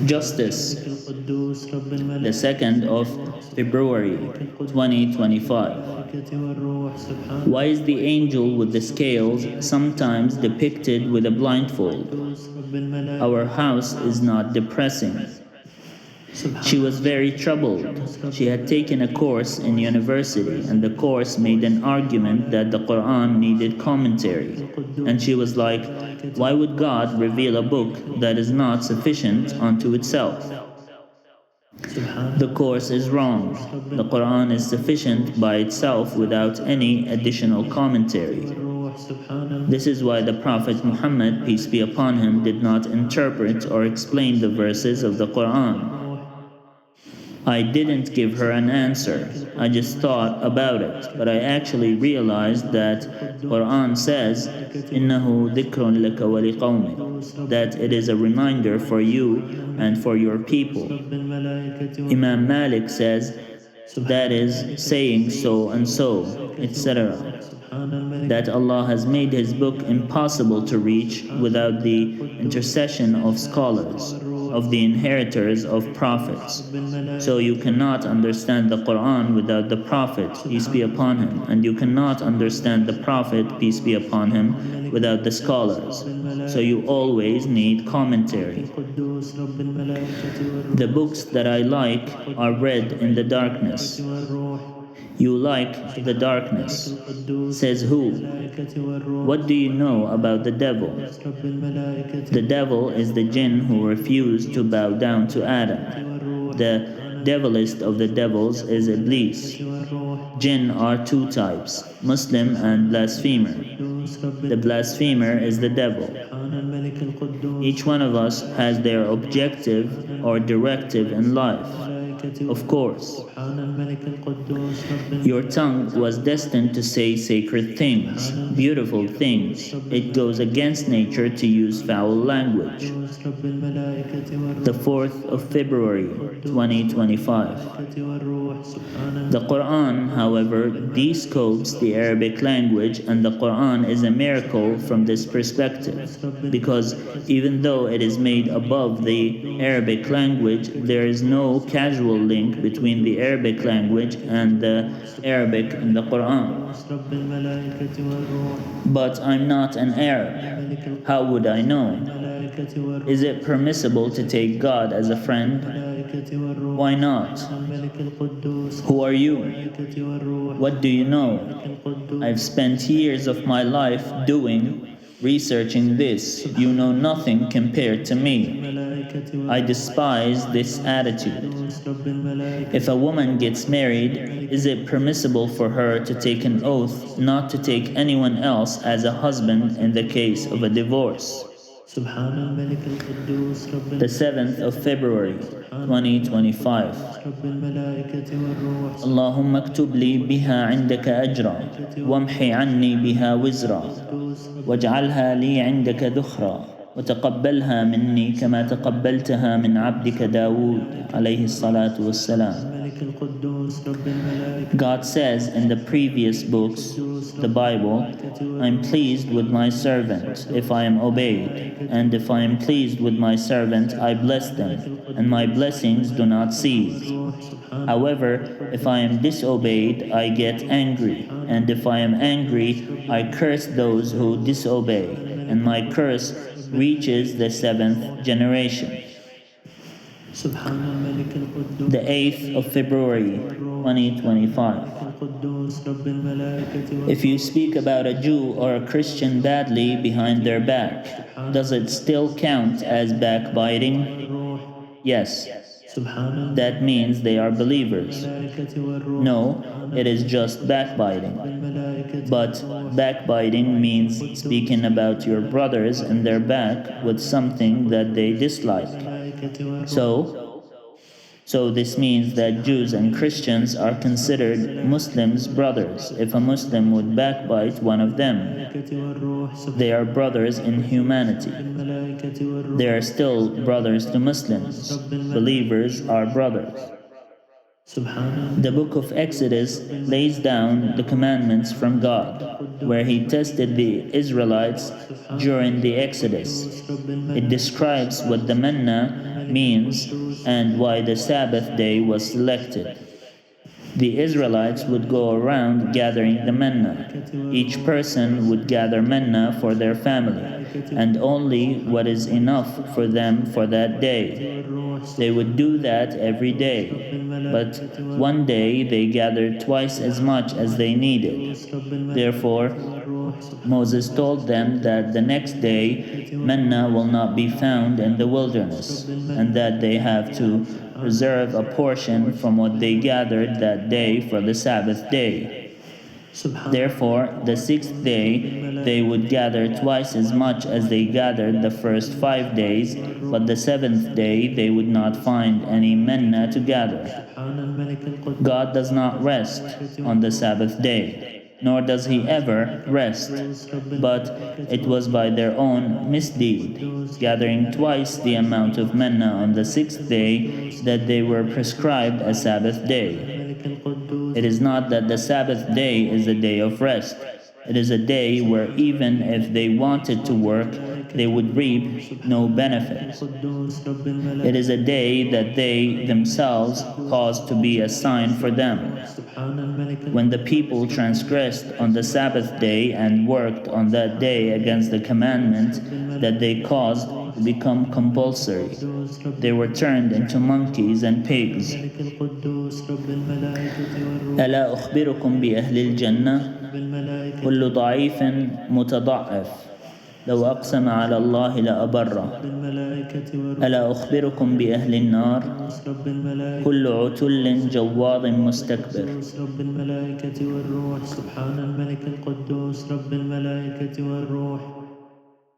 Justice, the 2nd of February 2025. Why is the angel with the scales sometimes depicted with a blindfold? Our house is not depressing. She was very troubled. She had taken a course in university, and the course made an argument that the Quran needed commentary. And she was like, why would God reveal a book that is not sufficient unto itself? The course is wrong. The Quran is sufficient by itself without any additional commentary. This is why the Prophet Muhammad, peace be upon him, did not interpret or explain the verses of the Quran. I didn't give her an answer. I just thought about it, but I actually realized that Quran says, إِنَّهُ ذِكْرٌ لَكَ وَلِقَوْمِكَ, that it is a reminder for you and for your people. Imam Malik says, that is saying so and so, etc. That Allah has made His book impossible to reach without the intercession of scholars, of the inheritors of prophets. So you cannot understand the Quran without the Prophet, peace be upon him, and you cannot understand the Prophet, peace be upon him, without the scholars. So you always need commentary. The books that I like are read in the darkness. You like the darkness. Says who? What do you know about the devil? The devil is the jinn who refused to bow down to Adam. The devilest of the devils is Iblis. Jinn are two types, Muslim and blasphemer. The blasphemer is the devil. Each one of us has their objective or directive in life. Of course, your tongue was destined to say sacred things, beautiful things. It goes against nature to use foul language. The 4th of February, 2025. The Quran, however, descopes the Arabic language, and the Quran is a miracle from this perspective, because even though it is made above the Arabic language, there is no casual link between the Arabic language and the Arabic in the Quran. But I'm not an Arab. How would I know? Is it permissible to take God as a friend? Why not? Who are you? What do you know? I've spent years of my life researching this. You know nothing compared to me. I despise this attitude. If a woman gets married, is it permissible for her to take an oath not to take anyone else as a husband in the case of a divorce? The 7th of February, 2025. اللهم اكتب لي بها عندك أجرا وامحي عني بها وزرا واجعلها لي عندك ذخرا وتقبلها مني كما تقبلتها من عبدك داود عليه الصلاة والسلام. God says in the previous books, the Bible, I am pleased with my servant if I am obeyed, and if I am pleased with my servant I bless them, and my blessings do not cease. However, if I am disobeyed I get angry, and if I am angry I curse those who disobey, and my curse reaches the 7th generation. The 8th of February, 2025. If you speak about a Jew or a Christian badly behind their back, does it still count as backbiting? Yes. That means they are believers. No, it is just backbiting. But backbiting means speaking about your brothers and their back with something that they dislike. So this means that Jews and Christians are considered Muslims' brothers if a Muslim would backbite one of them. They are brothers in humanity. They are still brothers to Muslims. Believers are brothers. The book of Exodus lays down the commandments from God, where He tested the Israelites during the Exodus. It describes what the manna means and why the Sabbath day was selected. The Israelites would go around gathering the manna. Each person would gather manna for their family, and only what is enough for them for that day. They would do that every day, but one day they gathered twice as much as they needed. Therefore, Moses told them that the next day manna will not be found in the wilderness, and that they have to reserve a portion from what they gathered that day for the Sabbath day. Therefore, the sixth day they would gather twice as much as they gathered the first 5 days, but the seventh day they would not find any manna to gather. God does not rest on the Sabbath day, nor does He ever rest, but it was by their own misdeed, gathering twice the amount of manna on the sixth day, that they were prescribed a Sabbath day. It is not that the Sabbath day is a day of rest. It is a day where even if they wanted to work, they would reap no benefit. It is a day that they themselves caused to be a sign for them. When the people transgressed on the Sabbath day and worked on that day against the commandment that they caused to become compulsory, they were turned into monkeys and pigs. ألا أخبركم بأهل الجنة كل ضعيف متضعف لو أقسم على الله لأبره ألا أخبركم بأهل النار كل عتل جواظ مستكبر. رب الملائكة والروح سبحان الملك القدوس رب الملائكة والروح